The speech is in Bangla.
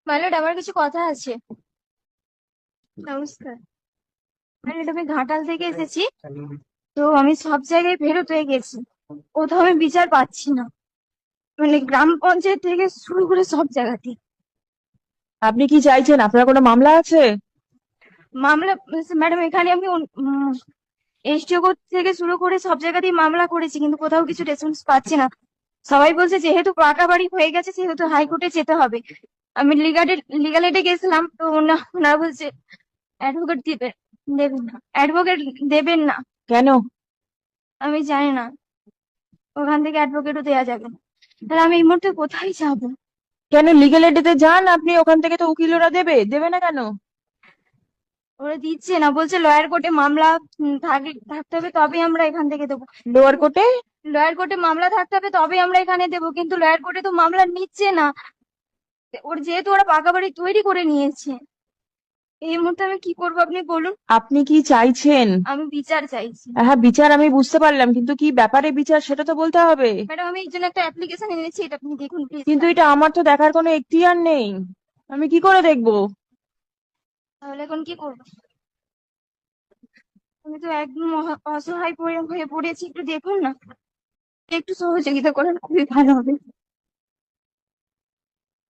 মাইলট, আমার কিছু কথা আছে। নমস্কার। মাইলট, আমি ঘাটাল থেকে এসেছি। তো আমি সব জায়গায় ফেরত হয়ে গেছি, কোথাও আমি বিচার পাচ্ছি না। মানে গ্রাম পঞ্চায়েত থেকে শুরু করে সব জায়গাতে আপনি কি চাইছেন? আপনার কোনো মামলা আছে? মামলা। ম্যাডাম, এখানে আমি এসডিও থেকে শুরু করে সব জায়গাতেই মামলা করেছি, কিন্তু কোথাও কিছু রেসপন্স পাচ্ছি না। সবাই বলছে যেহেতু পাকা বাড়ি হয়ে গেছে সেহেতু হাইকোর্টে যেতে হবে। আমি লিগাল এডে গেছিলাম, তো ওনারা বলছে অ্যাডভোকেট দেবেন না, অ্যাডভোকেট দেবেন না। কেন? আমি জানি না, ওখান থেকে অ্যাডভোকেটও দেওয়া যাবে না। তাহলে আমি এই মুহূর্তে কোথায় যাব? কেন লিগেল এডেতে যান আপনি, ওখান থেকে তো উকিলরা দেবে না কেন? ওরা দিচ্ছে না, বলছে লয়ার কোর্টে মামলা থাকতে হবে তবে আমরা এখান থেকে দেবো। লোয়ার কোর্টে? লয়ার কোর্টে মামলা থাকতে হবে তবে আমরা এখানে দেবো, কিন্তু লয়ার কোর্টে তো মামলা নিচ্ছে না। যেহেতু ওরা পাকা বাড়ি তৈরি করে নিয়েছে, এই মুহূর্তে আমি কি করবো আপনি বলুন। আপনি কি চাইছেন? আমি বিচার চাইছি। হ্যাঁ, বিচার আমি বুঝতে পারলাম, কিন্তু কি ব্যাপারে বিচার সেটা তো বলতে হবে। ম্যাডাম, আমি এই জন্য একটা অ্যাপ্লিকেশন এনেছি, এটা আপনি দেখুন প্লিজ। কিন্তু এটা আমার তো দেখার কোনো এখতিয়ার নেই। আমি কি করে দেখবো? তাহলে এখন কি করবো? আমি তো একদম অসহায় হয়ে পড়েছি, একটু দেখুন না, একটু সহযোগিতা করেন, খুবই ভালো হবে।